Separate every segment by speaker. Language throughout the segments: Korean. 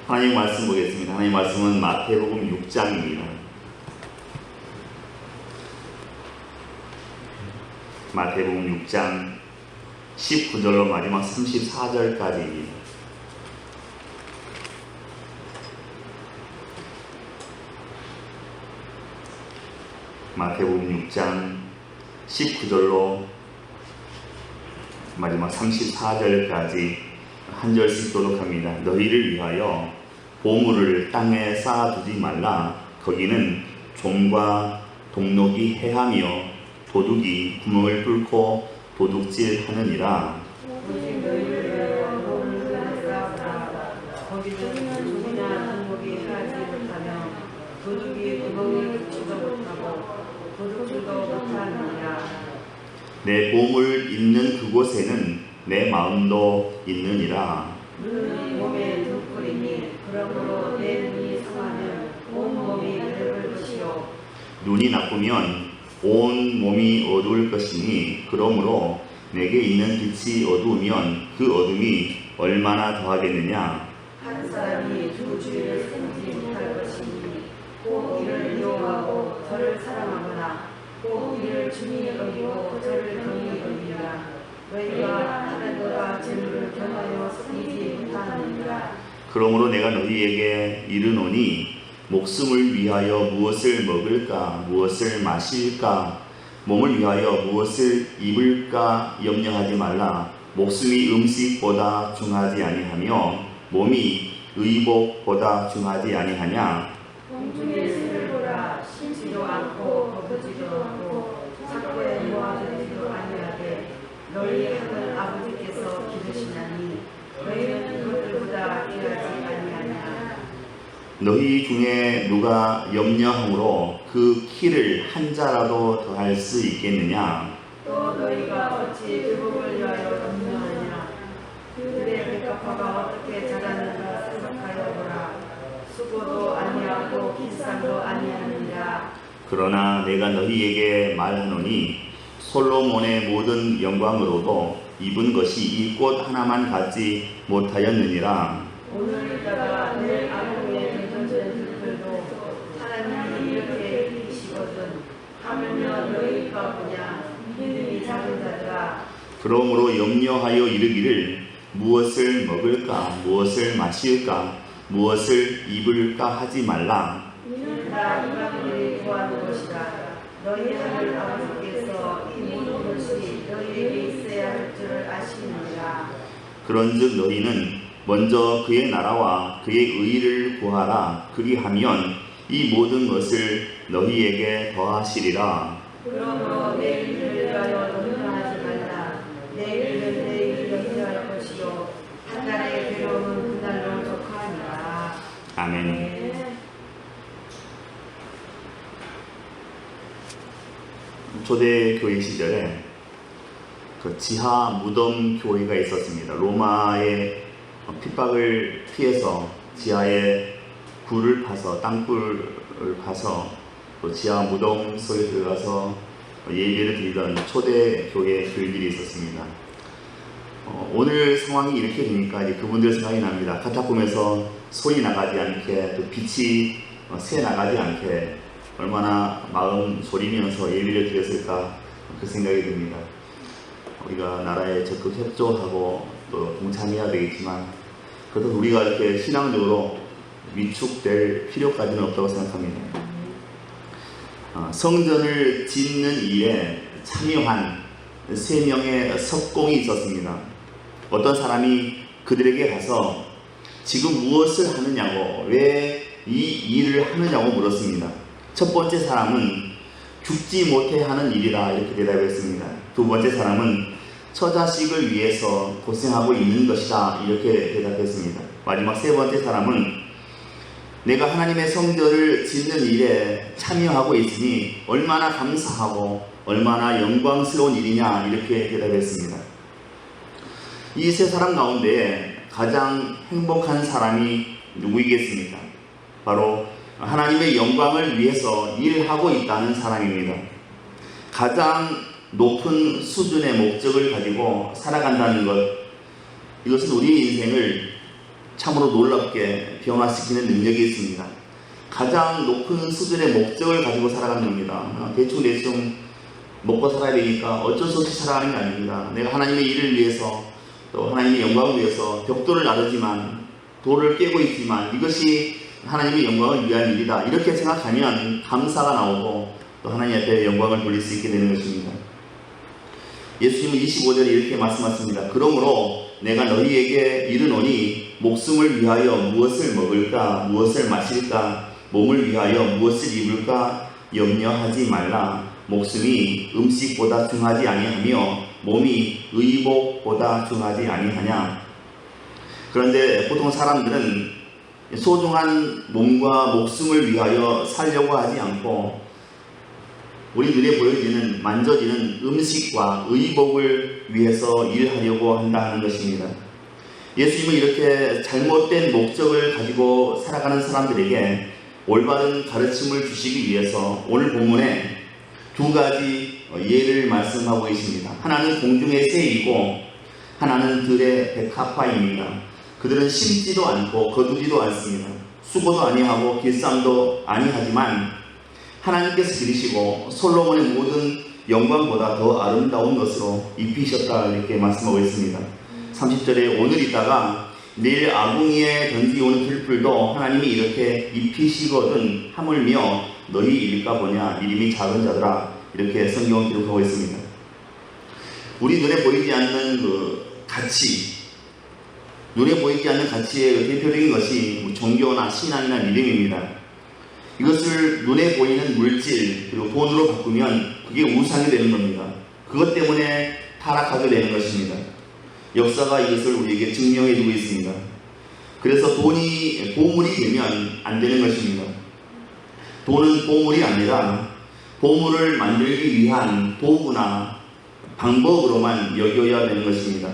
Speaker 1: 하나님 말씀 보겠습니다. 하나님 말씀은 마태복음 6장입니다. 마태복음 6장 19절로 마지막 34절까지입니다. 마태복음 6장 19절로 마지막 34절까지 한 절씩 교독합니다. 너희를 위하여 보물을 땅에 쌓아두지 말라. 거기는 종과 동록이 해하며 도둑이 구멍을 뚫고 도둑질하느니라.
Speaker 2: 오직 너희를 위하여 보물을 땅에 쌓아두라. 거기는 종이나 동록이 해하지 못하며 도둑이 구멍을 뚫지도 못하고 도둑질도 못하느니라.
Speaker 1: 내 보물 있는 그곳에는 내 마음도 있느니라.
Speaker 2: 눈은 몸의 등불이니 그러므로 내 눈이 성하면 온 몸이 밝을 것이요
Speaker 1: 눈이 나쁘면 온 몸이 어두울 것이니 그러므로 내게 있는 빛이 어두우면 그 어둠이 얼마나 더하겠느냐.
Speaker 2: 한 사람이 두 주인을 섬기지 못할 것이니 꼭 이를 미워하고 저를 사랑하거나 꼭 이를 중히 여기고 저를 경히 여기라. 너희가 하나님과 재물을 겸하여 섬기지 못하느니라.
Speaker 1: 그러므로 내가 너희에게 이르노니 목숨을 위하여 무엇을 먹을까 무엇을 마실까 몸을 위하여 무엇을 입을까 염려하지 말라. 목숨이 음식보다 중하지 아니하며 몸이 의복보다 중하지 아니하냐.
Speaker 2: 공중의 새를 보라. 심지도 않고 거두지도 않고 창고에 모아두지도 아니하되 너희 하늘 아버지께서 기르시나니 너희는 그것들보다 귀하지 아니하냐.
Speaker 1: 너희 중에 누가 염려함으로 그 키를 한 자라도 더할 수 있겠느냐.
Speaker 2: 또 너희가 어찌 의복을 위하여 염려하냐. 그들의 백합화가 어떻게 자라는가 생각하여 보라. 수고도 아니하고 길상도 아니하느니라.
Speaker 1: 그러나 내가 너희에게 말하노니 솔로몬의 모든 영광으로도 입은 것이 이 꽃 하나만 갖지 못하였느니라.
Speaker 2: 오늘따라 내일 아궁이에 던져진 들들도 하나님이 이렇게 이기시거든. 하물며 너희가 보냐. 믿음이 작은 자들아.
Speaker 1: 그러므로 염려하여 이르기를 무엇을 먹을까 무엇을 마실까 무엇을 입을까 하지 말라.
Speaker 2: 이는 다 인간들이 구하는 것이라. 너희 하늘 아버지께서 이 모든 것이 너희에게 있어야 할 줄을 아시느니라.
Speaker 1: 그런즉 너희는 먼저 그의 나라와 그의 의를 구하라. 그리하면 이 모든 것을 너희에게 더하시리라.
Speaker 2: 그러므로 내일을 위하여 염려하지 말라. 내일은 내일을 염려할 것이요 한 달의 괴로움은 그날로 족하니라.
Speaker 1: 아멘. 초대교회 시절에 그 지하 무덤 교회가 있었습니다. 로마의 핍박을 피해서 지하에 굴을 파서 땅굴을 파서 또 지하 무덤 속에 들어가서 예배를 드리던 초대교회 교인들이 있었습니다. 오늘 상황이 이렇게 되니까 이제 그분들 생각이 납니다. 카타콤에서 소리 나가지 않게 또 빛이 새 나가지 않게 얼마나 마음 졸이면서 예배를 드렸을까 그 생각이 듭니다. 우리가 나라에 적극 협조하고 또 동참해야 되겠지만 그래도 우리가 이렇게 신앙적으로 위축될 필요까지는 없다고 생각합니다. 성전을 짓는 일에 참여한 3명의 석공이 있었습니다. 어떤 사람이 그들에게 가서 지금 무엇을 하느냐고 왜 이 일을 하느냐고 물었습니다. 첫 번째 사람은 죽지 못해 하는 일이라 이렇게 대답했습니다. 두 번째 사람은 처자식을 위해서 고생하고 있는 것이다 이렇게 대답했습니다. 마지막 세 번째 사람은 내가 하나님의 성전을 짓는 일에 참여하고 있으니 얼마나 감사하고 얼마나 영광스러운 일이냐 이렇게 대답했습니다. 이 세 사람 가운데 가장 행복한 사람이 누구이겠습니까? 바로 하나님의 영광을 위해서 일하고 있다는 사람입니다. 가장 높은 수준의 목적을 가지고 살아간다는 것, 이것은 우리의 인생을 참으로 놀랍게 변화시키는 능력이 있습니다. 가장 높은 수준의 목적을 가지고 살아가는 겁니다. 대충 먹고 살아야 되니까 어쩔 수 없이 살아가는 게 아닙니다. 내가 하나님의 일을 위해서 또 하나님의 영광을 위해서 벽돌을 나르지만 돌을 깨고 있지만 이것이 하나님의 영광을 위한 일이다. 이렇게 생각하면 감사가 나오고 또 하나님 앞에 영광을 돌릴 수 있게 되는 것입니다. 예수님은 25절에 이렇게 말씀하십니다. 그러므로 내가 너희에게 이르노니 목숨을 위하여 무엇을 먹을까 무엇을 마실까 몸을 위하여 무엇을 입을까 염려하지 말라. 목숨이 음식보다 중하지 아니하며 몸이 의복보다 중하지 아니하냐. 그런데 보통 사람들은 소중한 몸과 목숨을 위하여 살려고 하지 않고 우리 눈에 보여지는 만져지는 음식과 의복을 위해서 일하려고 한다는 것입니다. 예수님은 이렇게 잘못된 목적을 가지고 살아가는 사람들에게 올바른 가르침을 주시기 위해서 오늘 본문에 두 가지 예를 말씀하고 계십니다. 하나는 공중의 새이고 하나는 들의 백합화입니다. 그들은 심지도 않고 거두지도 않습니다. 수고도 아니하고 길쌈도 아니하지만 하나님께서 기르시고 솔로몬의 모든 영광보다 더 아름다운 것으로 입히셨다 이렇게 말씀하고 있습니다. 30절에 오늘 있다가 내일 아궁이에 던지오는 들풀도 하나님이 이렇게 입히시거든 하물며 너희 일까 보냐 이름이 작은 자들아 이렇게 성경은 기록하고 있습니다. 우리 눈에 보이지 않는 그 가치, 눈에 보이지 않는 가치의 대표적인 것이 종교나 신앙이나 믿음입니다. 이것을 눈에 보이는 물질 그리고 돈으로 바꾸면 그게 우상이 되는 겁니다. 그것 때문에 타락하게 되는 것입니다. 역사가 이것을 우리에게 증명해 주고 있습니다. 그래서 돈이 보물이 되면 안 되는 것입니다. 돈은 보물이 아니라 보물을 만들기 위한 도구나 방법으로만 여겨야 되는 것입니다.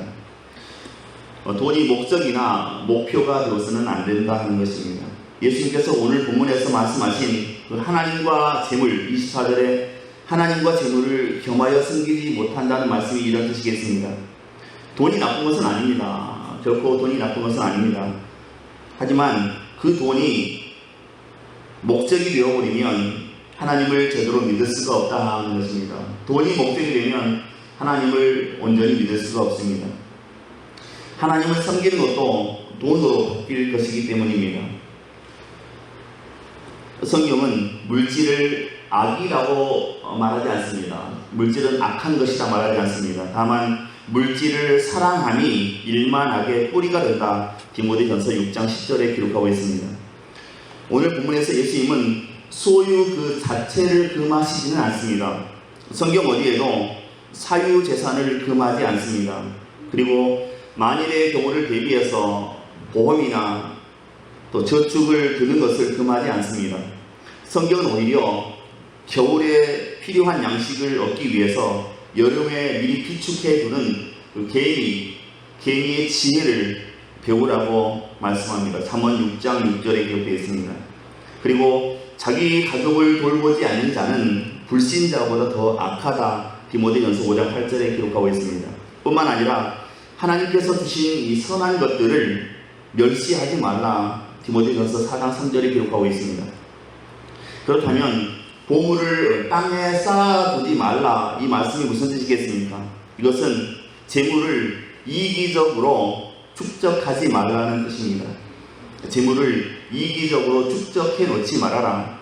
Speaker 1: 돈이 목적이나 목표가 되어서는 안 된다 하는 것입니다. 예수님께서 오늘 본문에서 말씀하신 그 하나님과 재물 24절에 하나님과 재물을 겸하여 섬기지 못한다는 말씀이 이런 뜻이겠습니다. 돈이 나쁜 것은 아닙니다. 결코 돈이 나쁜 것은 아닙니다. 하지만 그 돈이 목적이 되어버리면 하나님을 제대로 믿을 수가 없다 하는 것입니다. 돈이 목적이 되면 하나님을 온전히 믿을 수가 없습니다. 하나님을 섬기는 것도 돈으로 바뀔 것이기 때문입니다. 성경은 물질을 악이라고 말하지 않습니다. 물질은 악한 것이라 말하지 않습니다. 다만 물질을 사랑함이 일만하게 뿌리가 된다. 디모데전서 6장 10절에 기록하고 있습니다. 오늘 본문에서 예수님은 소유 그 자체를 금하시지는 않습니다. 성경 어디에도 사유재산을 금하지 않습니다. 그리고 만일의 경우를 대비해서 보험이나 또 저축을 드는 것을 금하지 않습니다. 성경은 오히려 겨울에 필요한 양식을 얻기 위해서 여름에 미리 비축해 두는 그 개미의 지혜를 배우라고 말씀합니다. 잠언 6장 6절에 기록되어 있습니다. 그리고 자기 가족을 돌보지 않는 자는 불신자보다 더 악하다. 디모데전서 5장 8절에 기록하고 있습니다. 뿐만 아니라 하나님께서 주신 이 선한 것들을 멸시하지 말라. 디모데전서 4장 3절에 기록하고 있습니다. 그렇다면 보물을 땅에 쌓아두지 말라. 이 말씀이 무슨 뜻이겠습니까? 이것은 재물을 이기적으로 축적하지 말라는 뜻입니다. 재물을 이기적으로 축적해 놓지 말아라.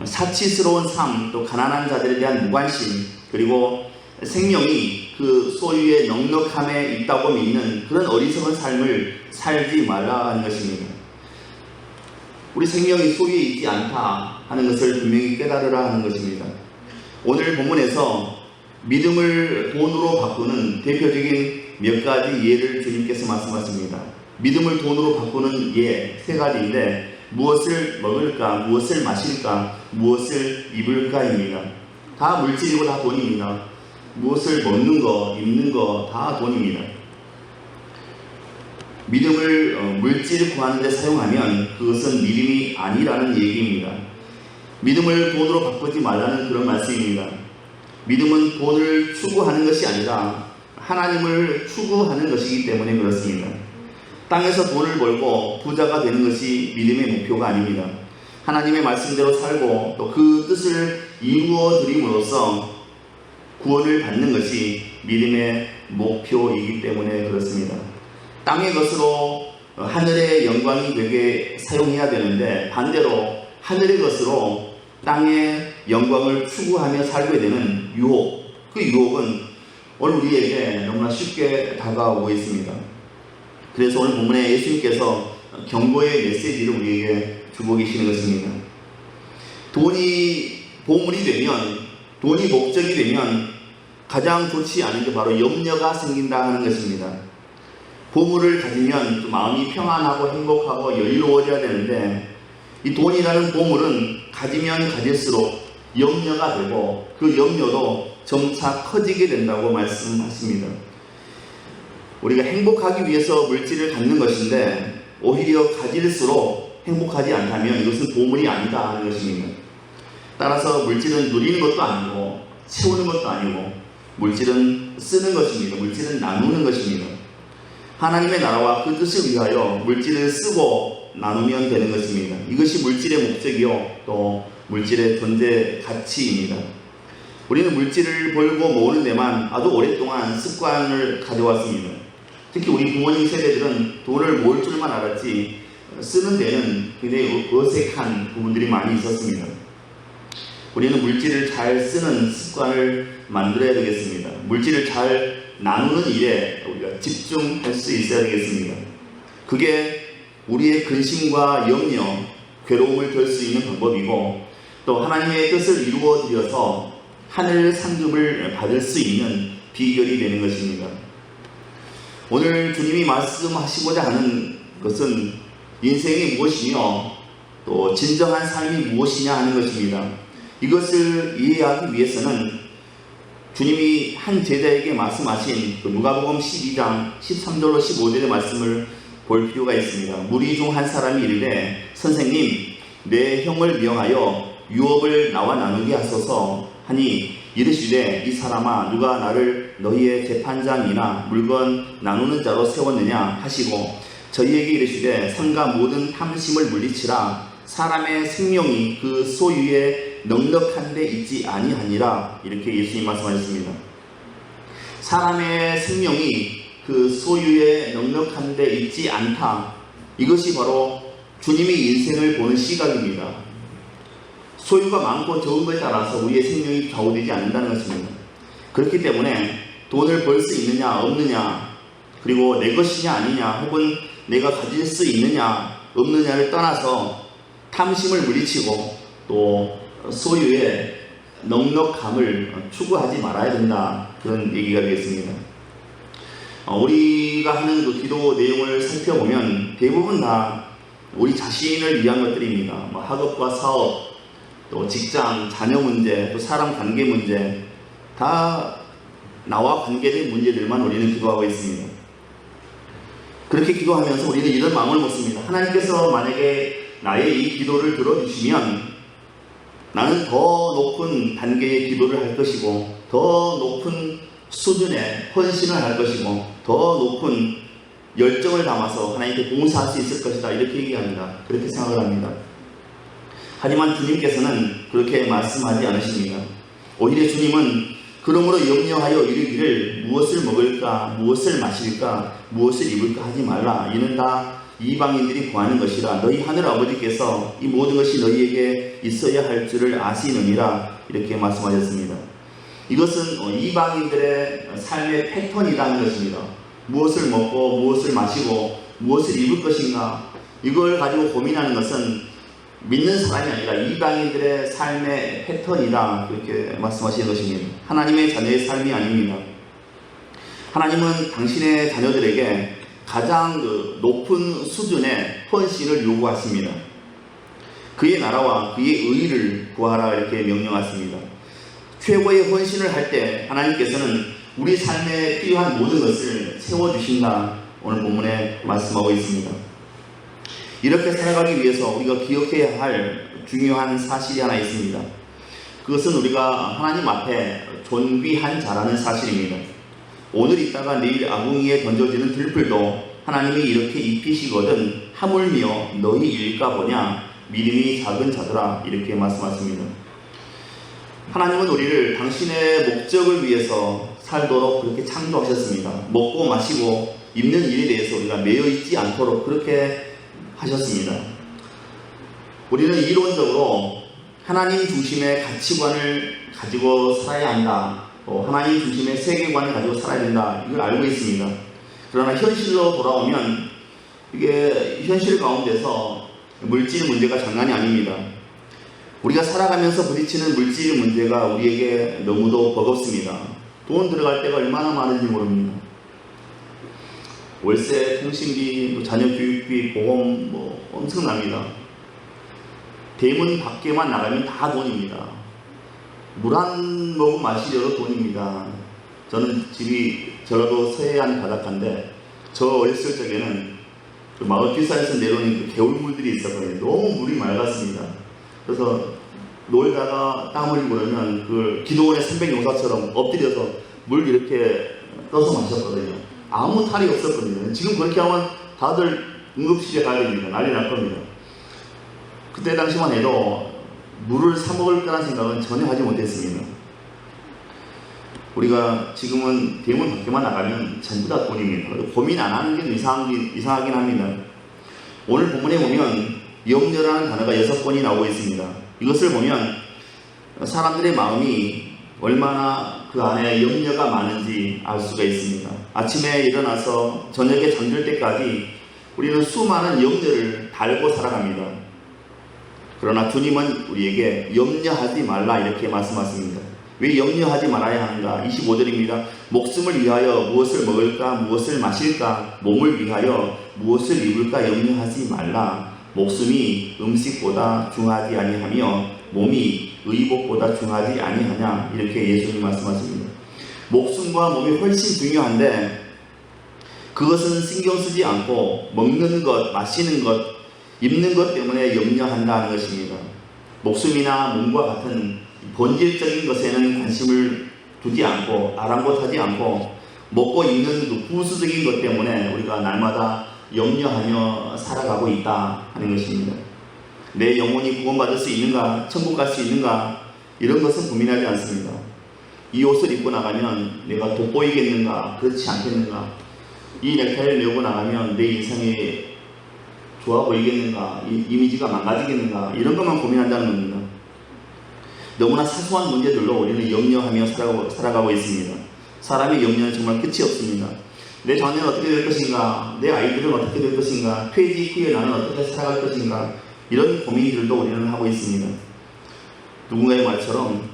Speaker 1: 사치스러운 삶, 또 가난한 자들에 대한 무관심, 그리고 생명이 그 소유의 넉넉함에 있다고 믿는 그런 어리석은 삶을 살지 말라는 것입니다. 우리 생명이 소유에 있지 않다 하는 것을 분명히 깨달으라 하는 것입니다. 오늘 본문에서 믿음을 돈으로 바꾸는 대표적인 몇 가지 예를 주님께서 말씀하십니다. 믿음을 돈으로 바꾸는 예, 세 가지인데 무엇을 먹을까, 무엇을 마실까, 무엇을 입을까입니다. 다 물질이고 다 돈입니다. 무엇을 먹는 거, 입는 거 다 돈입니다. 믿음을 물질을 구하는 데 사용하면 그것은 믿음이 아니라는 얘기입니다. 믿음을 돈으로 바꾸지 말라는 그런 말씀입니다. 믿음은 돈을 추구하는 것이 아니라 하나님을 추구하는 것이기 때문에 그렇습니다. 땅에서 돈을 벌고 부자가 되는 것이 믿음의 목표가 아닙니다. 하나님의 말씀대로 살고 또 그 뜻을 이루어 드림으로써 구원을 받는 것이 믿음의 목표이기 때문에 그렇습니다. 땅의 것으로 하늘의 영광이 되게 사용해야 되는데 반대로 하늘의 것으로 땅의 영광을 추구하며 살게 되는 유혹, 그 유혹은 오늘 우리에게 너무나 쉽게 다가오고 있습니다. 그래서 오늘 본문에 예수님께서 경고의 메시지를 우리에게 주고 계시는 것입니다. 돈이 보물이 되면, 돈이 목적이 되면 가장 좋지 않은 게 바로 염려가 생긴다 하는 것입니다. 보물을 가지면 마음이 평안하고 행복하고 여유로워져야 되는데 이 돈이라는 보물은 가지면 가질수록 염려가 되고 그 염려도 점차 커지게 된다고 말씀하십니다. 우리가 행복하기 위해서 물질을 갖는 것인데 오히려 가질수록 행복하지 않다면 이것은 보물이 아니다 하는 것입니다. 따라서 물질은 누리는 것도 아니고 채우는 것도 아니고 물질은 쓰는 것입니다. 물질은 나누는 것입니다. 하나님의 나라와 그 뜻을 위하여 물질을 쓰고 나누면 되는 것입니다. 이것이 물질의 목적이요 또 물질의 존재 가치입니다. 우리는 물질을 벌고 모으는 데만 아주 오랫동안 습관을 가져왔습니다. 특히 우리 부모님 세대들은 돈을 모을 줄만 알았지 쓰는 데는 굉장히 어색한 부분들이 많이 있었습니다. 우리는 물질을 잘 쓰는 습관을 만들어야 되겠습니다. 물질을 잘 나누는 일에 우리가 집중할 수 있어야 되겠습니다. 그게 우리의 근심과 염려, 괴로움을 덜 수 있는 방법이고 또 하나님의 뜻을 이루어 드려서 하늘 상급을 받을 수 있는 비결이 되는 것입니다. 오늘 주님이 말씀하시고자 하는 것은 인생이 무엇이며 또 진정한 삶이 무엇이냐 하는 것입니다. 이것을 이해하기 위해서는 주님이 한 제자에게 말씀하신 누가복음 12장 13절로 15절의 말씀을 볼 필요가 있습니다. 무리 중 한 사람이 이르되 선생님 내 형을 명하여 유업을 나와 나누게 하소서 하니 이르시되 이 사람아 누가 나를 너희의 재판장이나 물건 나누는 자로 세웠느냐 하시고 저희에게 이르시되 상가 모든 탐심을 물리치라 사람의 생명이 그 소유에 넉넉한 데 있지 아니하니라 이렇게 예수님 말씀하셨습니다. 사람의 생명이 그 소유에 넉넉한 데 있지 않다. 이것이 바로 주님이 인생을 보는 시각입니다. 소유가 많고 적은 것에 따라서 우리의 생명이 좌우되지 않는다는 것입니다. 그렇기 때문에 돈을 벌 수 있느냐 없느냐 그리고 내 것이냐 아니냐 혹은 내가 가질 수 있느냐 없느냐를 떠나서 탐심을 물리치고 또 소유의 넉넉함을 추구하지 말아야 된다. 그런 얘기가 되겠습니다. 우리가 하는 그 기도 내용을 살펴보면 대부분 다 우리 자신을 위한 것들입니다. 학업과 사업, 또 직장, 자녀 문제, 또 사람 관계 문제 다 나와 관계된 문제들만 우리는 기도하고 있습니다. 그렇게 기도하면서 우리는 이런 마음을 먹습니다. 하나님께서 만약에 나의 이 기도를 들어주시면 나는 더 높은 단계의 기도를 할 것이고 더 높은 수준의 헌신을 할 것이고 더 높은 열정을 담아서 하나님께 봉사할 수 있을 것이다 이렇게 얘기합니다. 그렇게 생각을 합니다. 하지만 주님께서는 그렇게 말씀하지 않으십니다. 오히려 주님은 그러므로 염려하여 이르기를 무엇을 먹을까 무엇을 마실까 무엇을 입을까 하지 말라. 이는 다 이방인들이 구하는 것이라 너희 하늘 아버지께서 이 모든 것이 너희에게 있어야 할 줄을 아시느니라 이렇게 말씀하셨습니다. 이것은 이방인들의 삶의 패턴이라는 것입니다. 무엇을 먹고 무엇을 마시고 무엇을 입을 것인가 이걸 가지고 고민하는 것은 믿는 사람이 아니라 이방인들의 삶의 패턴이다 그렇게 말씀하시는 것입니다. 하나님의 자녀의 삶이 아닙니다. 하나님은 당신의 자녀들에게 가장 높은 수준의 헌신을 요구하십니다. 그의 나라와 그의 의를 구하라 이렇게 명령하십니다. 최고의 헌신을 할 때 하나님께서는 우리 삶에 필요한 모든 것을 채워주신다 오늘 본문에 말씀하고 있습니다. 이렇게 살아가기 위해서 우리가 기억해야 할 중요한 사실이 하나 있습니다. 그것은 우리가 하나님 앞에 존귀한 자라는 사실입니다. 오늘 있다가 내일 아궁이에 던져지는 들풀도 하나님이 이렇게 입히시거든 하물며 너희 일까 보냐 믿음이 작은 자들아 이렇게 말씀하십니다. 하나님은 우리를 당신의 목적을 위해서 살도록 그렇게 창조하셨습니다. 먹고 마시고 입는 일에 대해서 우리가 매여 있지 않도록 그렇게 하셨습니다. 우리는 이론적으로 하나님 중심의 가치관을 가지고 살아야 한다. 또 하나님 중심의 세계관을 가지고 살아야 된다. 이걸 알고 있습니다. 그러나 현실로 돌아오면 이게 현실 가운데서 물질 문제가 장난이 아닙니다. 우리가 살아가면서 부딪히는 물질 문제가 우리에게 너무도 버겁습니다. 돈 들어갈 때가 얼마나 많은지 모릅니다. 월세, 통신비, 자녀 교육비, 보험 엄청납니다. 대문 밖에만 나가면 다 돈입니다. 물 한 모금 마시려도 돈입니다. 저는 집이 전라도 서해안 바닷가인데 저 어렸을 적에는 그 마을 뒷산에서 내려오는 그 개울물들이 있었거든요. 너무 물이 맑았습니다. 그래서 놀다가 땀 흘리고 그러면 그 기도원의 300용사처럼 엎드려서 물 이렇게 떠서 마셨거든요. 아무 탈이 없었거든요. 지금 그렇게 하면 다들 응급실에 가야 됩니다. 난리 날 겁니다. 그때 당시만 해도 물을 사 먹을 거라는 생각은 전혀 하지 못했습니다. 우리가 지금은 대문 밖에만 나가면 전부 다 돈입니다. 고민 안 하는 게 이상하긴 합니다. 오늘 본문에 보면 염려라는 단어가 6번이 나오고 있습니다. 이것을 보면 사람들의 마음이 얼마나 그 안에 염려가 많은지 알 수가 있습니다. 아침에 일어나서 저녁에 잠들 때까지 우리는 수많은 염려를 달고 살아갑니다. 그러나 주님은 우리에게 염려하지 말라 이렇게 말씀하십니다. 왜 염려하지 말아야 하는가? 25절입니다. 목숨을 위하여 무엇을 먹을까 무엇을 마실까 몸을 위하여 무엇을 입을까 염려하지 말라. 목숨이 음식보다 중하지 아니하며 몸이 의복보다 중하지 아니하냐 이렇게 예수님이 말씀하십니다. 목숨과 몸이 훨씬 중요한데 그것은 신경 쓰지 않고 먹는 것, 마시는 것, 입는 것 때문에 염려한다는 것입니다. 목숨이나 몸과 같은 본질적인 것에는 관심을 두지 않고 아랑곳하지 않고 먹고 입는 그 부수적인 것 때문에 우리가 날마다 염려하며 살아가고 있다 하는 것입니다. 내 영혼이 구원받을 수 있는가, 천국 갈 수 있는가 이런 것은 고민하지 않습니다. 이 옷을 입고 나가면 내가 돋보이겠는가, 그렇지 않겠는가, 이 넥타이를 메고 나가면 내 인생이 좋아 보이겠는가, 이미지가 망가지겠는가 이런 것만 고민한다는 겁니다. 너무나 사소한 문제들로 우리는 염려하며 살아가고 있습니다. 사람의 염려는 정말 끝이 없습니다. 내 자녀는 어떻게 될 것인가, 내 아이들은 어떻게 될 것인가, 퇴직 후에 나는 어떻게 살아갈 것인가 이런 고민들도 우리는 하고 있습니다. 누군가의 말처럼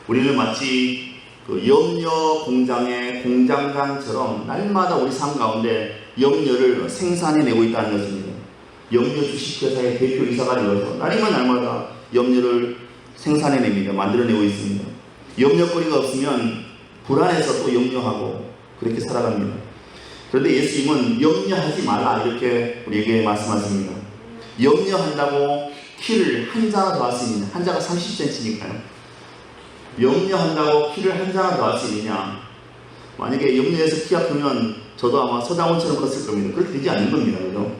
Speaker 1: 우리는 마치 그 염려 공장의 공장장처럼 날마다 우리 삶 가운데 염려를 생산해내고 있다는 것입니다. 염려 주식회사의 대표이사가 되어서 날마다 염려를 생산해냅니다. 만들어내고 있습니다. 염려거리가 없으면 불안해서 또 염려하고 그렇게 살아갑니다. 그런데 예수님은 염려하지 말라 이렇게 우리에게 말씀하십니다. 염려한다고 키를 한 자나 더 할 수 있느냐? 한 자가 30cm니까요. 염려한다고 키를 한 자나 더 할 수 있느냐? 만약에 염려해서 키가 크면 저도 아마 서장훈처럼 컸을 겁니다. 그렇게 되지 않는 겁니다. 그죠?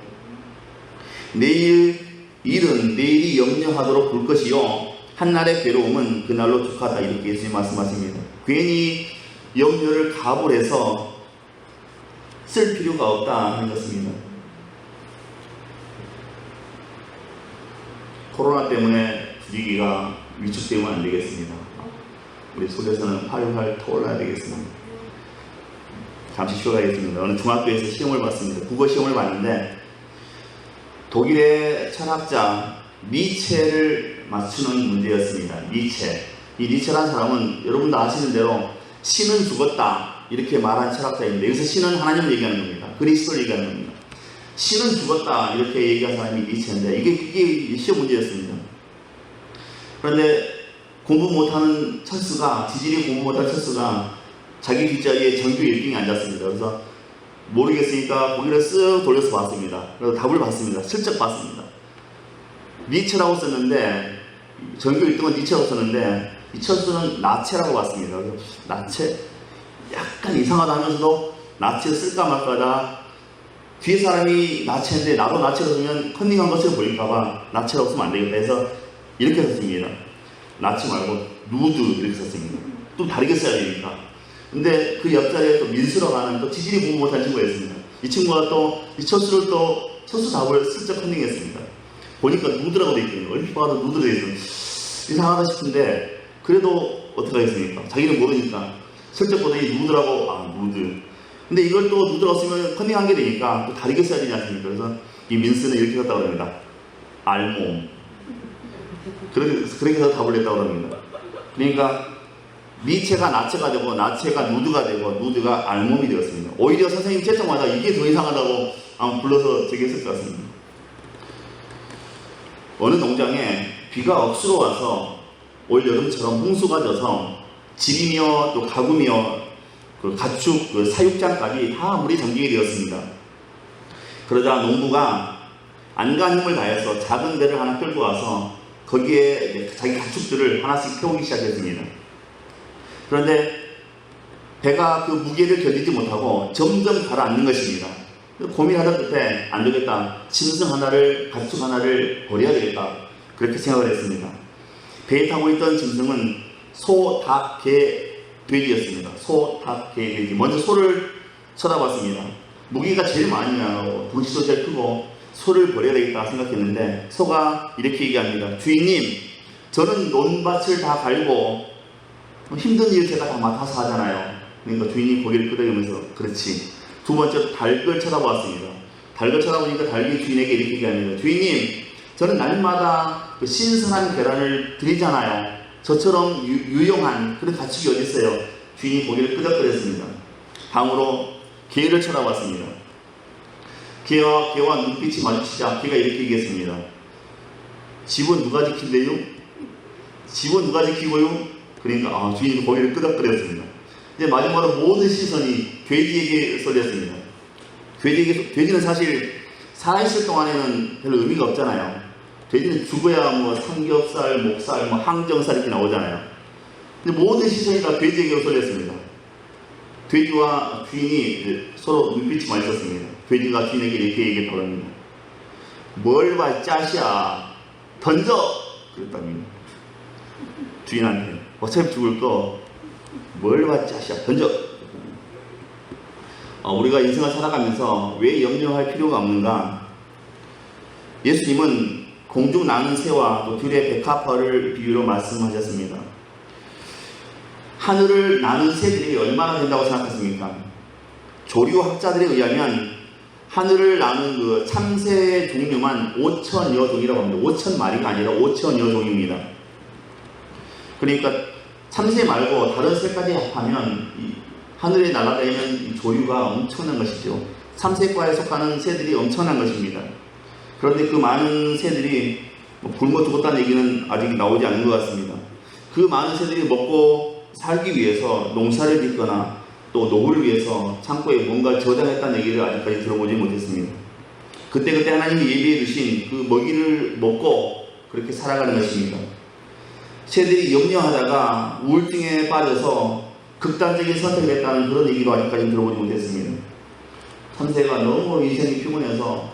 Speaker 1: 내일이 염려하도록 볼 것이요 한날의 괴로움은 그날로 족하다 이렇게 예수님 말씀하십니다. 괜히 염려를 가불해서 쓸 필요가 없다 하는 것입니다. 코로나 때문에 분위기가 위축되면 안 되겠습니다. 우리 속에서는 활활 타올라야 되겠습니다. 잠시 쉬어가겠습니다. 어느 중학교에서 시험을 봤습니다. 국어 시험을 봤는데 독일의 철학자 니체를 맞추는 문제였습니다. 니체. 이 니체라는 사람은 여러분도 아시는 대로 신은 죽었다 이렇게 말한 철학자입니다. 여기서 신은 하나님을 얘기하는 겁니다. 그리스도를 얘기하는 겁니다. 신은 죽었다 이렇게 얘기한 사람이 니체인데 이게 시험 문제였습니다. 그런데 공부 못하는 철수가, 지질이 공부 못하는 철수가 자기 뒷자리에 전교 1등이 앉았습니다. 그래서 모르겠으니까 고개를 쓱 돌려서 봤습니다. 그래서 답을 봤습니다. 슬쩍 봤습니다. 니체라고 썼는데 전교 1등은 니체라고 썼는데 이 철수는 나체라고 봤습니다. 그래서 나체? 약간 이상하다 하면서도 나체 쓸까 말까다 뒤에 사람이 나체인데 나도 나체로 쓰면 컨닝한 것을 보일까봐 나체라고 쓰면 안 되겠다 해서 이렇게 썼습니다. 나체 말고 누드 이렇게 썼습니다. 또 다르게 써야 되니까. 근데 그 옆자리에 또 민수라고 하는 또 지질이 공부 못한 친구가 있습니다. 이 친구가 또 이 첫수를 또 첫수 답을 슬쩍 컨닝했습니다. 보니까 누드라고 돼 있거든요. 얼핏 봐도 누드로 돼 있어요. 이상하다 싶은데 그래도 어떡하겠습니까? 자기는 모르니까 슬쩍 보더니 누드라고, 아 누드. 근데 이걸 또 누드라고 쓰면 컨닝한 게 되니까 또 다르게 써야 되지 않습니까? 그래서 이 민스는 이렇게 썼다고 합니다. 알몸. 그렇게 해서 답을 냈다고 합니다. 그러니까 니체가 나체가 되고 나체가 누드가 되고 누드가 알몸이 되었습니다. 오히려 선생님 채점마다 이게 더 이상하다고 아마 불러서 제기했을 것 같습니다. 어느 농장에 비가 억수로 와서 올 여름처럼 홍수가 져서 집이며 또 가구며 그 가축, 그 사육장까지 다 물이 잠기게 되었습니다. 그러자 농부가 안간 힘을 다해서 작은 배를 하나 끌고 와서 거기에 자기 가축들을 하나씩 태우기 시작했습니다. 그런데 배가 그 무게를 견디지 못하고 점점 가라앉는 것입니다. 고민하던 끝에 안 되겠다. 짐승 하나를, 가축 하나를 버려야 되겠다. 그렇게 생각을 했습니다. 배에 타고 있던 짐승은 소, 닭, 개, 돼지였습니다. 소, 닭, 개, 돼지. 먼저 소를 쳐다봤습니다. 무게가 제일 많이 나고 덩치도 제일 크고 소를 버려야 되겠다 생각했는데 소가 이렇게 얘기합니다. 주인님, 저는 논밭을 다 갈고 힘든 일 제가 다 맡아서 하잖아요. 그러니까 주인이 고개를 끄덕이면서 그렇지. 두 번째 닭을 쳐다보았습니다. 닭을 쳐다보니까 닭이 주인에게 이렇게 얘기합니다. 주인님, 저는 날마다 그 신선한 계란을 드리잖아요. 저처럼 유용한 그런 가축이 어디 있어요? 주인이 고개를 끄덕거렸습니다. 다음으로 개를 쳐다봤습니다. 개와 눈빛이 마주치자 개가 이렇게 얘기했습니다. 집은 누가 지킨대요? 집은 누가 지키고요? 그러니까 주인이 고개를 끄덕거렸습니다. 이제 마지막으로 모든 시선이 돼지에게 쏠렸습니다. 돼지는 사실 살아있을 동안에는 별로 의미가 없잖아요. 돼지는 죽어야 뭐 삼겹살, 목살, 뭐 항정살 이렇게 나오잖아요. 근데 모든 시선이 다 돼지에게 쏠렸습니다. 돼지와 주인이 서로 눈빛이 마주쳤습니다. 돼지가 주인에게 이렇게 얘기했다고 합니다. 뭘 봐, 짜시야. 던져! 그랬답니다. 주인한테. 어차피 죽을 거, 뭘 봐, 짜시야. 던져! 우리가 인생을 살아가면서 왜 염려할 필요가 없는가? 예수님은 공중 나는 새와 또 들의 백합화를 비유로 말씀하셨습니다. 하늘을 나는 새들이 얼마나 된다고 생각하십니까? 조류학자들에 의하면 하늘을 나는 그 참새의 종류만 5천여 종이라고 합니다. 5천 마리가 아니라 5천여 종입니다. 그러니까 참새 말고 다른 새까지 합하면 하늘에 날아다니는 이 조류가 엄청난 것이죠. 참새과에 속하는 새들이 엄청난 것입니다. 그런데 그 많은 새들이 굶어 죽었다는 얘기는 아직 나오지 않은 것 같습니다. 그 많은 새들이 먹고 살기 위해서 농사를 짓거나 또 노후를 위해서 창고에 뭔가 저장했다는 얘기를 아직까지 들어보지 못했습니다. 그때 하나님이 예비해 두신 그 먹이를 먹고 그렇게 살아가는 것입니다. 새들이 염려하다가 우울증에 빠져서 극단적인 선택을 했다는 그런 얘기도 아직까지 들어보지 못했습니다. 참새가 너무 인생이 피곤해서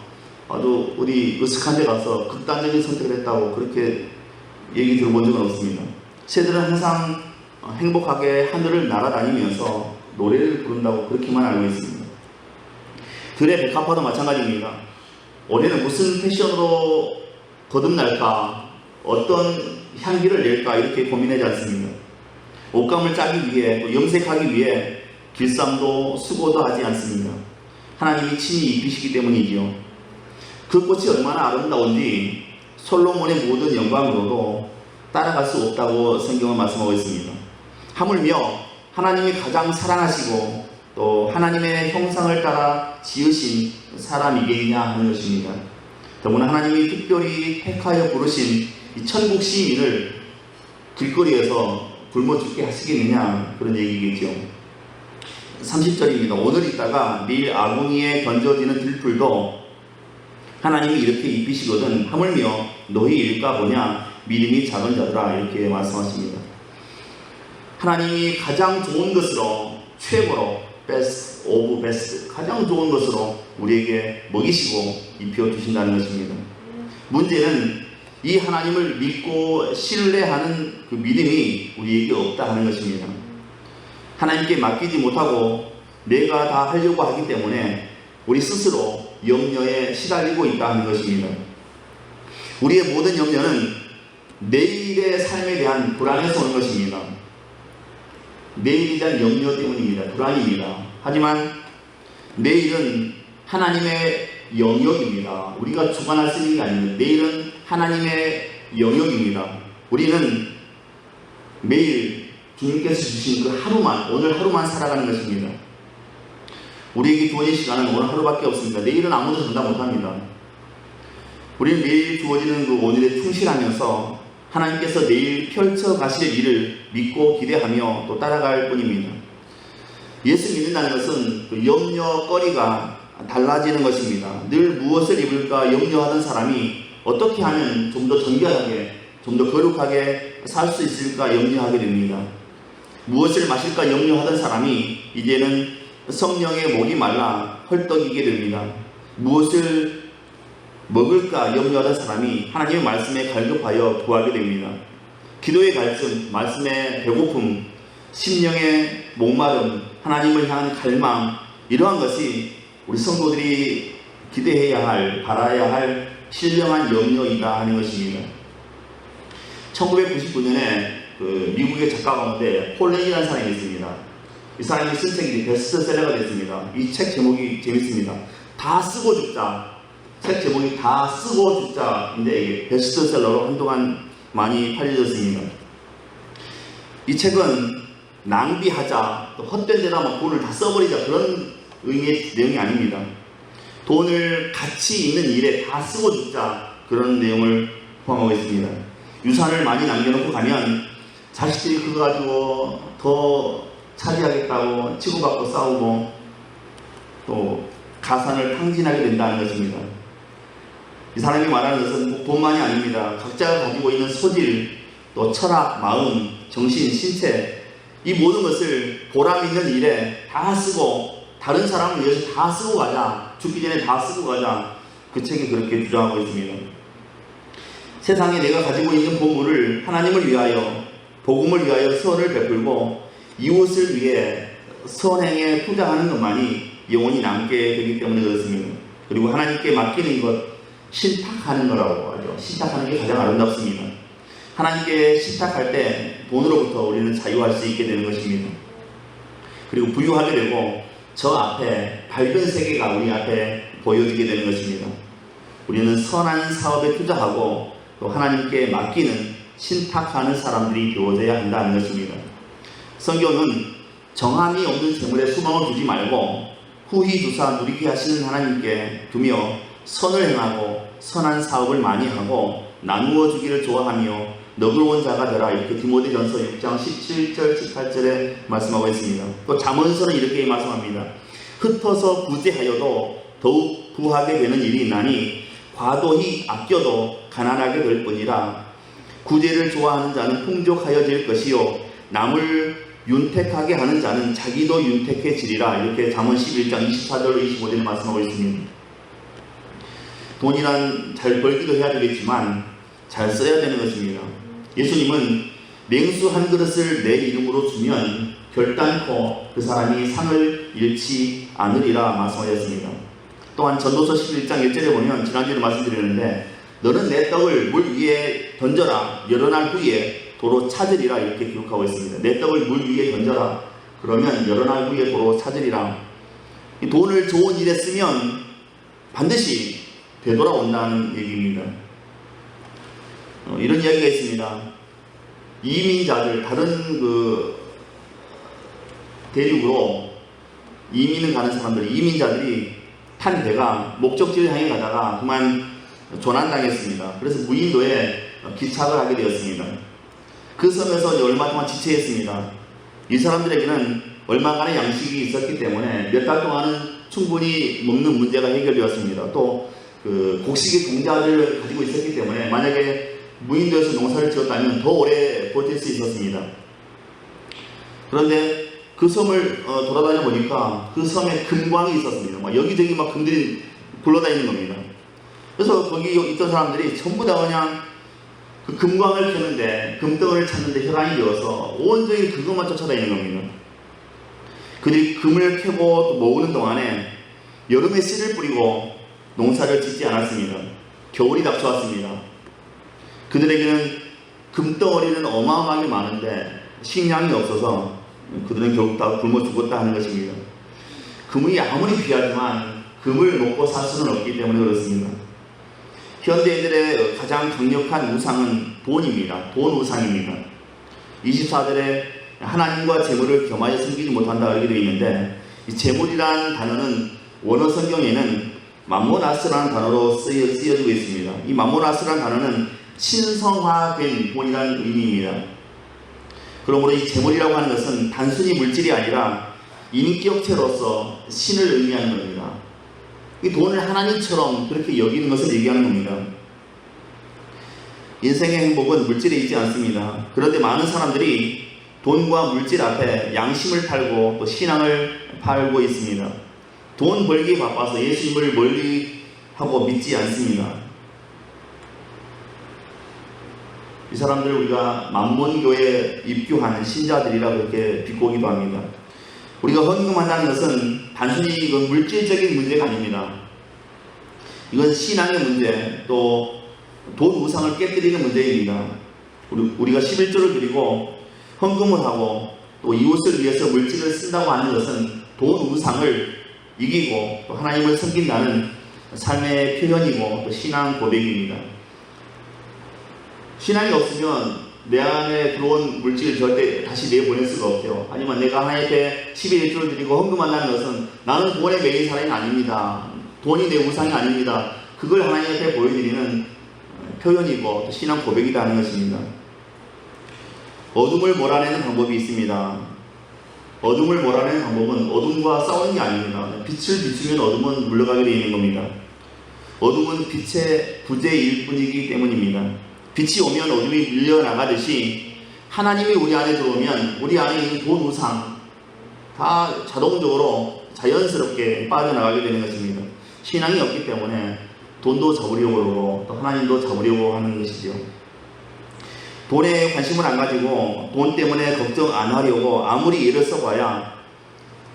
Speaker 1: 아주 어디 으슥한 데 가서 극단적인 선택을 했다고 그렇게 얘기 들어본 적은 없습니다. 새들은 항상 행복하게 하늘을 날아다니면서 노래를 부른다고 그렇게만 알고 있습니다. 들의 백합화도 마찬가지입니다. 올해는 무슨 패션으로 거듭날까, 어떤 향기를 낼까 이렇게 고민하지 않습니다. 옷감을 짜기 위해 또 염색하기 위해 길쌈도 수고도 하지 않습니다. 하나님이 친히 입히시기 때문이지요. 그 꽃이 얼마나 아름다운지 솔로몬의 모든 영광으로도 따라갈 수 없다고 성경은 말씀하고 있습니다. 하물며 하나님이 가장 사랑하시고 또 하나님의 형상을 따라 지으신 사람이겠냐 하는 것입니다. 더구나 하나님이 특별히 택하여 부르신 이 천국 시민을 길거리에서 굶어 죽게 하시겠느냐 그런 얘기겠죠. 30절입니다. 오늘 있다가 내일 아궁이에 던져지는 들풀도 하나님이 이렇게 입히시거든 하물며 너희 일까 보냐 믿음이 작은 자들아 이렇게 말씀하십니다. 하나님이 가장 좋은 것으로 최고로 best of best 가장 좋은 것으로 우리에게 먹이시고 입혀 주신다는 것입니다. 문제는 이 하나님을 믿고 신뢰하는 그 믿음이 우리에게 없다 하는 것입니다. 하나님께 맡기지 못하고 내가 다 하려고 하기 때문에 우리 스스로 염려에 시달리고 있다 하는 것입니다. 우리의 모든 염려는 내일의 삶에 대한 불안에서 오는 것입니다. 내일에 대한 염려 때문입니다. 불안입니다. 하지만 내일은 하나님의 영역입니다. 우리가 주관할 수 있는 게 아닙니다. 내일은 하나님의 영역입니다. 우리는 매일 주님께서 주신 그 하루만, 오늘 하루만 살아가는 것입니다. 우리에게 주어진 시간은 오늘 하루밖에 없습니다. 내일은 아무도 장담 못합니다. 우리는 매일 주어지는 그 오늘에 충실하면서 하나님께서 내일 펼쳐 가실 일을 믿고 기대하며 또 따라갈 뿐입니다. 예수 믿는다는 것은 그 염려거리가 달라지는 것입니다. 늘 무엇을 입을까 염려하던 사람이 어떻게 하면 좀 더 정결하게, 좀 더 거룩하게 살 수 있을까 염려하게 됩니다. 무엇을 마실까 염려하던 사람이 이제는 성령의 목이 말라 헐떡이게 됩니다. 무엇을 먹을까 염려하던 사람이 하나님의 말씀에 갈급하여 구하게 됩니다. 기도의 갈증, 말씀의 배고픔, 심령의 목마름, 하나님을 향한 갈망, 이러한 것이 우리 성도들이 기대해야 할, 바라야 할 신령한 염려이다 하는 것입니다. 1999년에 그 미국의 작가 가운데 폴렌이라는 사람이 있습니다. 이 사람이 쓴 책이 베스트셀러가 됐습니다. 이 책 제목이 재밌습니다. 다 쓰고 죽자. 책 제목이 다 쓰고 죽자인데 이게 베스트셀러로 한동안 많이 팔려졌습니다. 이 책은 낭비하자, 또 헛된 데다 막 돈을 다 써버리자 그런 의미의 내용이 아닙니다. 돈을 가치 있는 일에 다 쓰고 죽자 그런 내용을 포함하고 있습니다. 유산을 많이 남겨놓고 가면 자식들이 그거 가지고 더 차지하겠다고 치고받고 싸우고 또 가산을 탕진하게 된다는 것입니다. 이 사람이 말하는 것은 돈만이 아닙니다. 각자가 가지고 있는 소질, 또 철학, 마음, 정신, 신체 이 모든 것을 보람 있는 일에 다 쓰고 다른 사람을 위해서 다 쓰고 가자. 죽기 전에 다 쓰고 가자. 그 책이 그렇게 주장하고 있습니다. 세상에 내가 가지고 있는 보물을 하나님을 위하여, 복음을 위하여 선을 베풀고 이웃을 위해 선행에 투자하는 것만이 영원히 남게 되기 때문에 그렇습니다. 그리고 하나님께 맡기는 것, 신탁하는 거라고 하죠. 신탁하는 게 가장 아름답습니다. 하나님께 신탁할 때 돈으로부터 우리는 자유할 수 있게 되는 것입니다. 그리고 부유하게 되고 저 앞에 밝은 세계가 우리 앞에 보여지게 되는 것입니다. 우리는 선한 사업에 투자하고 또 하나님께 맡기는 신탁하는 사람들이 되어져야 한다는 것입니다. 성경은 정함이 없는 재물에 소망을 두지 말고 후히두사 누리게 하시는 하나님께 두며 선을 행하고 선한 사업을 많이 하고 나누어 주기를 좋아하며 너그러운 자가 되라. 이렇게 디모데전서 6장 17절 18절에 말씀하고 있습니다. 또 잠언서는 이렇게 말씀합니다. 흩어서 구제하여도 더욱 부하게 되는 일이 있나니 과도히 아껴도 가난하게 될 뿐이라. 구제를 좋아하는 자는 풍족하여질 것이요 남을 윤택하게 하는 자는 자기도 윤택해지리라. 이렇게 잠언 11장 24절로 25절에 말씀하고 있습니다. 돈이란 잘 벌기도 해야 되겠지만 잘 써야 되는 것입니다. 예수님은 맹수 한 그릇을 내 이름으로 주면 결단코 그 사람이 상을 잃지 않으리라 말씀하셨습니다. 또한 전도서 11장 1절에 보면 지난주에 말씀드렸는데 너는 내 떡을 물 위에 던져라. 여러 날 후에 도로 찾으리라. 이렇게 기록하고 있습니다. 내 떡을 물 위에 던져라. 그러면 여러 날 후에 도로 찾으리라. 이 돈을 좋은 일에 쓰면 반드시 되돌아온다는 얘기입니다. 이런 이야기가 있습니다. 이민자들, 다른 그 대륙으로 이민을 가는 사람들, 이민자들이 탄 배가 목적지를 향해 가다가 그만 조난당했습니다. 그래서 무인도에 기착을 하게 되었습니다. 그 섬에서 얼마 동안 지체했습니다. 이 사람들에게는 얼마간의 양식이 있었기 때문에 몇 달 동안은 충분히 먹는 문제가 해결되었습니다. 또 그 곡식의 동자를 가지고 있었기 때문에 만약에 무인도에서 농사를 지었다면 더 오래 버틸 수 있었습니다. 그런데 그 섬을 돌아다녀 보니까 그 섬에 금광이 있었습니다. 막 여기저기 막 금들이 굴러다니는 겁니다. 그래서 거기 있던 사람들이 전부 다 그냥 그 금광을 캐는데, 금덩어리를 찾는데 혈안이 되어서 온전히 그것만 쫓아다니는 겁니다. 그들이 금을 캐고 또 모으는 동안에 여름에 씨를 뿌리고 농사를 짓지 않았습니다. 겨울이 닥쳐왔습니다. 그들에게는 금덩어리는 어마어마하게 많은데 식량이 없어서 그들은 결국 다 굶어 죽었다 하는 것입니다. 금이 아무리 귀하지만 금을 먹고 살 수는 없기 때문에 그렇습니다. 현대인들의 가장 강력한 우상은 돈입니다. 돈 우상입니다. 24절에 하나님과 재물을 겸하여 섬기지 못한다 이렇게 되어 있는데, 이 재물이라는 단어는 원어 성경에는 맘모나스라는 단어로 쓰여지고 있습니다. 이 맘모나스라는 단어는 신성화된 돈이라는 의미입니다. 그러므로 이 재물이라고 하는 것은 단순히 물질이 아니라 인격체로서 신을 의미하는 겁니다. 이 돈을 하나님처럼 그렇게 여기는 것을 얘기하는 겁니다. 인생의 행복은 물질에 있지 않습니다. 그런데 많은 사람들이 돈과 물질 앞에 양심을 팔고 또 신앙을 팔고 있습니다. 돈 벌기에 바빠서 예수님을 멀리하고 믿지 않습니다. 이 사람들 우리가 만몬교에 입교하는 신자들이라 그렇게 비꼬기도 합니다. 우리가 헌금한다는 것은 단순히 이건 물질적인 문제가 아닙니다. 이건 신앙의 문제, 또 돈 우상을 깨뜨리는 문제입니다. 우리가 11조를 드리고 헌금을 하고 또 이웃을 위해서 물질을 쓴다고 하는 것은 돈 우상을 이기고 또 하나님을 섬긴다는 삶의 표현이고 또 신앙 고백입니다. 신앙이 없으면 내 안에 들어온 물질을 절대 다시 내보낼 수가 없죠. 하지만 내가 하나님께 11조를 드리고 헌금한다는 것은 나는 돈에 매인 사람이 아닙니다. 돈이 내 우상이 아닙니다. 그걸 하나님께 보여드리는 표현이고 또 신앙 고백이다 하는 것입니다. 어둠을 몰아내는 방법이 있습니다. 어둠을 몰아내는 방법은 어둠과 싸우는 게 아닙니다. 빛을 비추면 어둠은 물러가게 되어 있는 겁니다. 어둠은 빛의 부재일 뿐이기 때문입니다. 빛이 오면 어둠이 밀려나가듯이 하나님이 우리 안에 들어오면 우리 안에 있는 돈 우상 다 자동적으로 자연스럽게 빠져나가게 되는 것입니다. 신앙이 없기 때문에 돈도 잡으려고 그러고 또 하나님도 잡으려고 하는 것이죠. 돈에 관심을 안 가지고 돈 때문에 걱정 안 하려고 아무리 애를 써봐야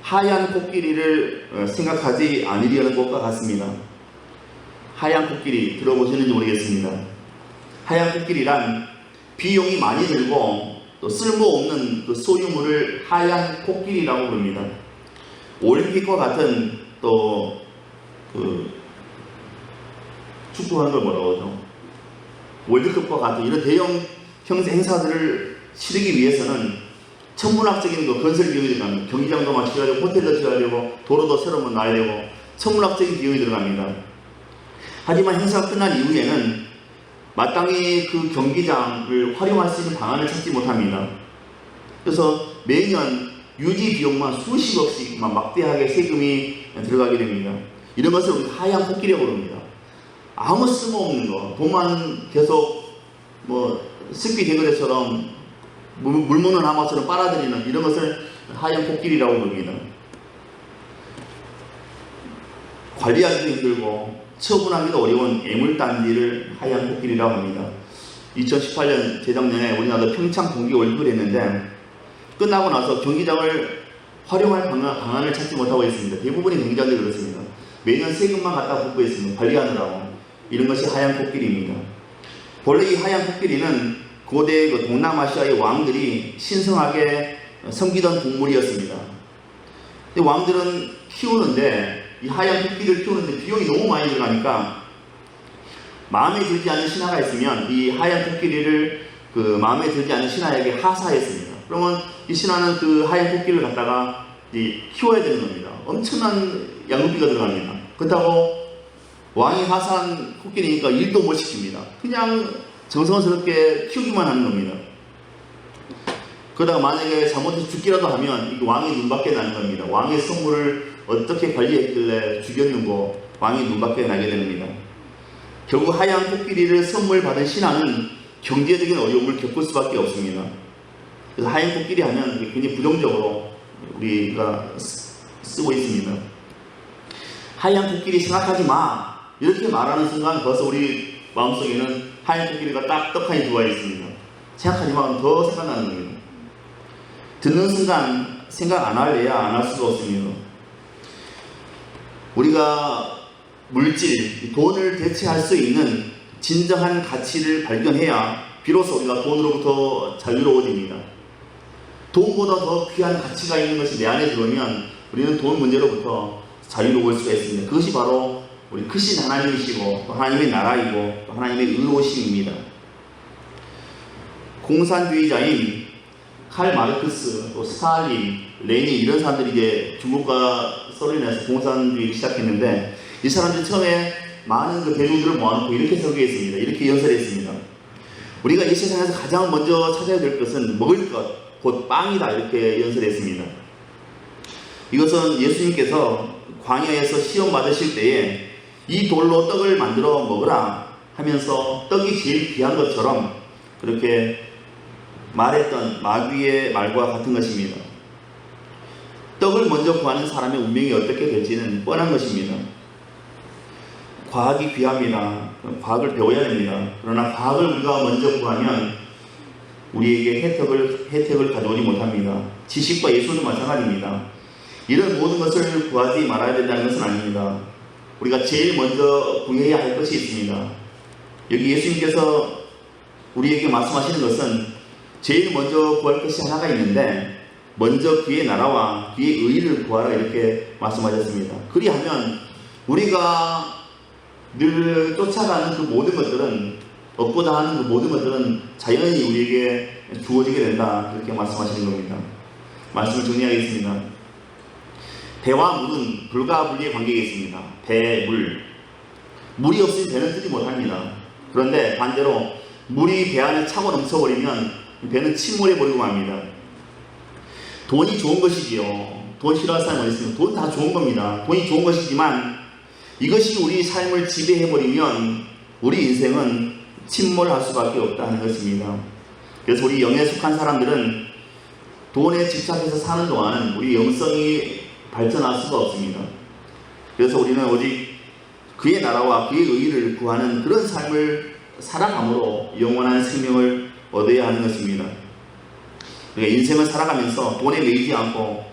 Speaker 1: 하얀 코끼리를 생각하지 않으려는 것과 같습니다. 하얀 코끼리 들어보시는지 모르겠습니다. 하얀 코끼리란 비용이 많이 들고 또 쓸모없는 그 소유물을 하얀 코끼리라고 부릅니다. 올림픽과 같은 또 축구하는 걸 뭐라고 하죠? 월드컵과 같은 이런 대형 행사들을 치르기 위해서는 천문학적인 건설 비용이 들어갑니다. 경기장도 막 지어야 되고 호텔도 지어야 되고 도로도 새로 놔야 되고 천문학적인 비용이 들어갑니다. 하지만 행사가 끝난 이후에는 마땅히 그 경기장을 활용할 수 있는 방안을 찾지 못합니다. 그래서 매년 유지 비용만 수십억씩 막대하게 세금이 들어가게 됩니다. 이런 것을 우리 하얀 코끼리라고 부릅니다. 아무 쓸모없는 거, 돈만 계속 습기 대그레처럼 물먹는 하마처럼 빨아들이는 이런 것을 하얀 코끼리라고 부릅니다. 관리하기도 힘들고 처분하기도 어려운 애물단지를 하얀 코끼리라고 합니다. 2018년 재작년에 우리나라 평창 동계올림픽을 했는데 끝나고 나서 경기장을 활용할 방안을 찾지 못하고 있습니다. 대부분의 경기장들이 그렇습니다. 매년 세금만 갖다 붓고 있습니다. 관리하느라고. 이런 것이 하얀 코끼리입니다. 본래 이 하얀 코끼리는 고대 그 동남아시아의 왕들이 신성하게 섬기던 동물이었습니다. 왕들은 키우는데 이 하얀 코끼리를 키우는데 비용이 너무 많이 들어가니까 마음에 들지 않는 신하가 있으면 이 하얀 코끼리를 그 마음에 들지 않는 신하에게 하사했습니다. 그러면 이 신하는 그 하얀 코끼리를 갖다가 키워야 되는 겁니다. 엄청난 양육비가 들어갑니다. 그렇다고 왕이 하사한 코끼리니까 일도 못 시킵니다. 그냥 정성스럽게 키우기만 하는 겁니다. 그러다가 만약에 잘못해서 죽기라도 하면 왕이 눈밖에 나는 겁니다. 왕의 선물을 어떻게 관리했길래 죽였는고 왕이 눈밖에 나게 됩니다. 결국 하얀 코끼리를 선물 받은 신하는 경제적인 어려움을 겪을 수밖에 없습니다. 그래서 하얀 코끼리 하면 굉장히 부정적으로 우리가 쓰고 있습니다. 하얀 코끼리 생각하지 마 이렇게 말하는 순간 벌써 우리 마음속에는 하얀 코끼리가 딱 떡하니 들어와 있습니다. 생각하지 마 하면 더 생각나는 겁니다. 듣는 순간 생각 안 할래야 안 할 수가 없습니다. 우리가 물질, 돈을 대체할 수 있는 진정한 가치를 발견해야 비로소 우리가 돈으로부터 자유로워집니다. 돈보다 더 귀한 가치가 있는 것이 내 안에 들어오면 우리는 돈 문제로부터 자유로울 수가 있습니다. 그것이 바로 우리 크신 하나님이시고 또 하나님의 나라이고 또 하나님의 의로우심입니다. 공산주의자인 칼 마르크스, 또 스탈린, 레닌 이런 사람들이 이제 중국과 소련에서 공산주의를 시작했는데 이 사람들이 처음에 많은 그 대중들을 모아놓고 이렇게 설계했습니다. 이렇게 연설했습니다. 우리가 이 세상에서 가장 먼저 찾아야 될 것은 먹을 것, 곧 빵이다 이렇게 연설했습니다. 이것은 예수님께서 광야에서 시험 받으실 때에 이 돌로 떡을 만들어 먹으라 하면서 떡이 제일 귀한 것처럼 그렇게 말했던 마귀의 말과 같은 것입니다. 떡을 먼저 구하는 사람의 운명이 어떻게 될지는 뻔한 것입니다. 과학이 귀합니다. 과학을 배워야 됩니다. 그러나 과학을 우리가 먼저 구하면 우리에게 혜택을 가져오지 못합니다. 지식과 예술도 마찬가지입니다. 이런 모든 것을 구하지 말아야 된다는 것은 아닙니다. 우리가 제일 먼저 구해야 할 것이 있습니다. 여기 예수님께서 우리에게 말씀하시는 것은 제일 먼저 구할 것이 하나가 있는데 먼저 그의 나라와 그의 의를 구하라 이렇게 말씀하셨습니다. 그리하면 우리가 늘 쫓아가는 그 모든 것들은 얻고자 하는 그 모든 것들은 자연히 우리에게 주어지게 된다 이렇게 말씀하시는 겁니다. 말씀을 정리하겠습니다. 배와 물은 불과 분리의 관계가 있습니다. 배, 물. 물이 없으면 배는 뜨지 못합니다. 그런데 반대로 물이 배 안에 차고 넘쳐버리면 배는 침몰해 버리고 맙니다. 돈이 좋은 것이지요. 돈 싫어하는 사람이 어디 있습니까? 돈 다 좋은 겁니다. 돈이 좋은 것이지만 이것이 우리 삶을 지배해버리면 우리 인생은 침몰할 수밖에 없다는 것입니다. 그래서 우리 영에 속한 사람들은 돈에 집착해서 사는 동안은 우리 영성이 발전할 수가 없습니다. 그래서 우리는 오직 그의 나라와 그의 의의를 구하는 그런 삶을 살아감으로 영원한 생명을 얻어야 하는 것입니다. 그러니까 인생을 살아가면서 돈에 매이지 않고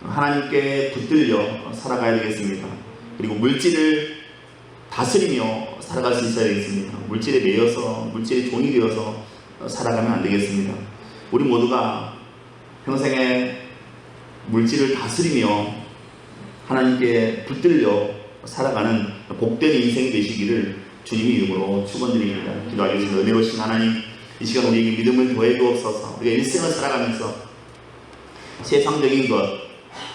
Speaker 1: 하나님께 붙들려 살아가야 되겠습니다. 그리고 물질을 다스리며 살아갈 수 있어야 되겠습니다. 물질에 매여서 물질의 종이 되어서 살아가면 안 되겠습니다. 우리 모두가 평생에 물질을 다스리며 하나님께 붙들려 살아가는 복된 인생이 되시기를 주님의 이름으로 축원드립니다. 기도하겠습니다. 은혜로우신 하나님, 이 시간 우리에게 믿음을 더해 주옵소서. 우리가 일생을 살아가면서 세상적인 것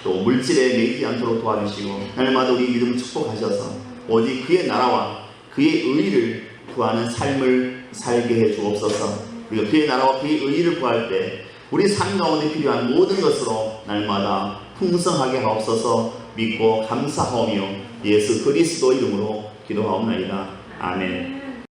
Speaker 1: 또 물질에 매이지 않도록 도와주시고 날마다 우리 믿음을 축복하셔서 오직 그의 나라와 그의 의의를 구하는 삶을 살게 해 주옵소서. 우리가 그의 나라와 그의 의의를 구할 때 우리 삶 가운데 필요한 모든 것으로 날마다 풍성하게 하옵소서. 믿고 감사하오며 예수 그리스도 이름으로 기도하옵나이다. 아멘.